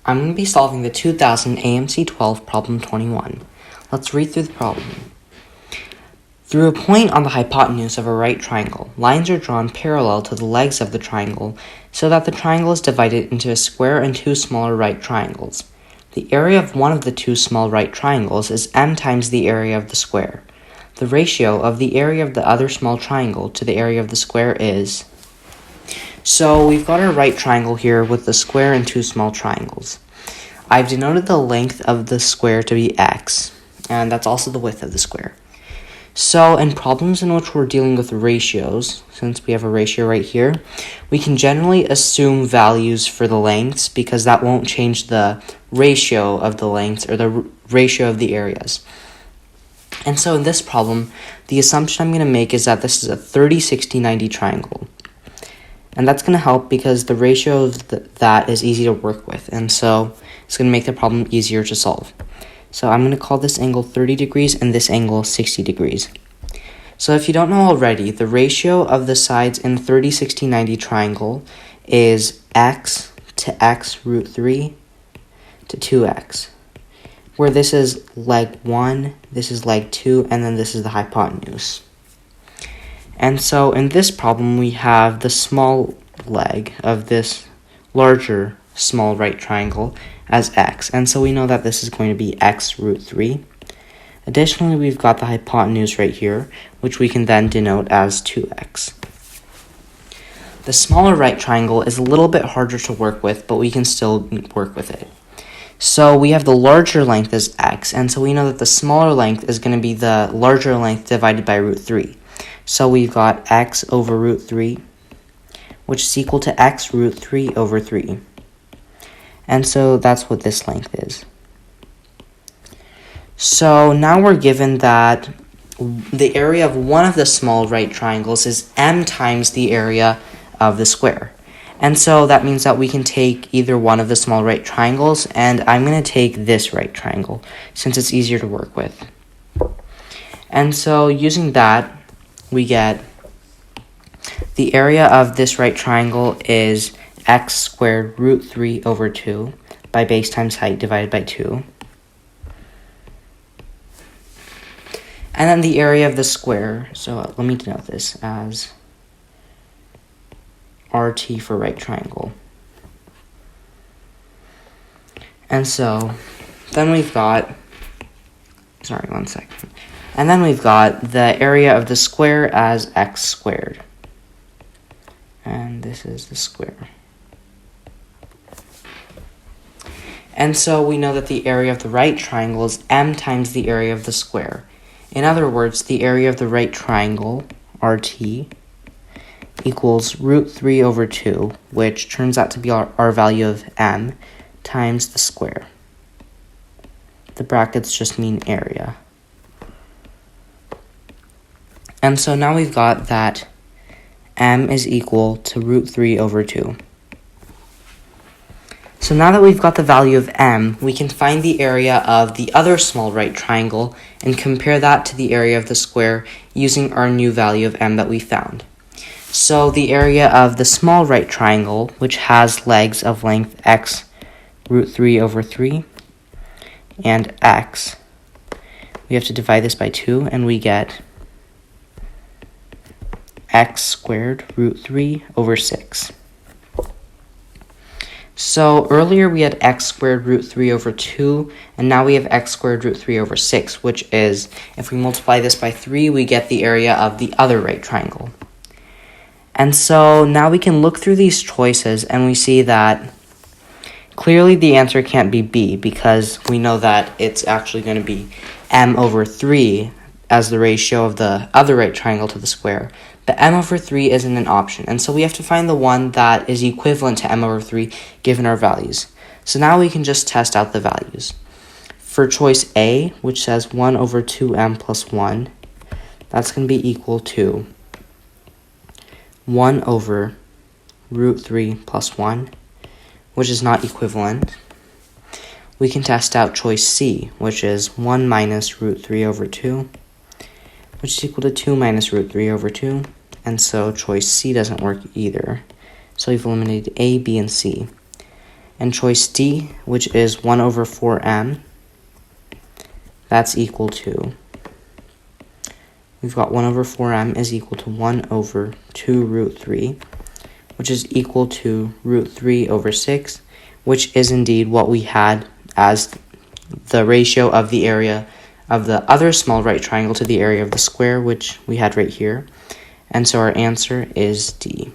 I'm going to be solving the 2000 AMC 12 problem 21. Let's read through the problem. Through a point on the hypotenuse of a right triangle, lines are drawn parallel to the legs of the triangle so that the triangle is divided into a square and two smaller right triangles. The area of one of the two small right triangles is m times the area of the square. The ratio of the area of the other small triangle to the area of the square is... So we've got our right triangle here with the square and two small triangles. I've denoted the length of the square to be x, and that's also the width of the square. So in problems in which we're dealing with ratios, since we have a ratio right here, we can generally assume values for the lengths because that won't change the ratio of the lengths or the ratio of the areas. And so in this problem, the assumption I'm going to make is that this is a 30, 60, 90 triangle. And that's going to help because the ratio of that is easy to work with. And so it's going to make the problem easier to solve. So I'm going to call this angle 30 degrees and this angle 60 degrees. So if you don't know already, the ratio of the sides in 30, 60, 90 triangle is x to x root 3 to 2x. Where this is leg 1, this is leg 2, and then this is the hypotenuse. And so in this problem, we have the small leg of this larger small right triangle as x. And so we know that this is going to be x root 3. Additionally, we've got the hypotenuse right here, which we can then denote as 2x. The smaller right triangle is a little bit harder to work with, but we can still work with it. So we have the larger length as x, and so we know that the smaller length is going to be the larger length divided by root 3. So we've got x over root 3, which is equal to x root 3 over 3. And so that's what this length is. So now we're given that the area of one of the small right triangles is m times the area of the square. And so that means that we can take either one of the small right triangles, and I'm going to take this right triangle since it's easier to work with. And so using that, we get the area of this right triangle is x squared root 3 over 2 by base times height divided by 2. And then the area of the square, so let me denote this as RT for right triangle. And so then we've got, And then we've got the area of the square as x squared. And this is the square. And so we know that the area of the right triangle is m times the area of the square. In other words, the area of the right triangle, RT, equals root 3 over 2, which turns out to be our value of m, times the square. The brackets just mean area. And so now we've got that m is equal to root 3 over 2. So now that we've got the value of m, we can find the area of the other small right triangle and compare that to the area of the square using our new value of m that we found. So the area of the small right triangle, which has legs of length x root 3 over 3 and x, we have to divide this by 2 and we get x squared root 3 over 6. So earlier we had x squared root 3 over 2, and now we have x squared root 3 over 6, which is, if we multiply this by 3, we get the area of the other right triangle. And so now we can look through these choices, and we see that clearly the answer can't be B, because we know that it's actually going to be m over 3 as the ratio of the other right triangle to the square. But m over 3 isn't an option, and so we have to find the one that is equivalent to m over 3 given our values. So now we can just test out the values. For choice A, which says 1 over 2m plus 1, that's going to be equal to 1 over root 3 plus 1, which is not equivalent. We can test out choice C, which is 1 minus root 3 over 2, which is equal to 2 minus root 3 over 2. And so choice C doesn't work either. So we've eliminated A, B, and C. And choice D, which is 1 over 4m, that's equal to, we've got 1 over 4m is equal to 1 over 2 root 3, which is equal to root 3 over 6, which is indeed what we had as the ratio of the area of the other small right triangle to the area of the square, which we had right here. And so our answer is D.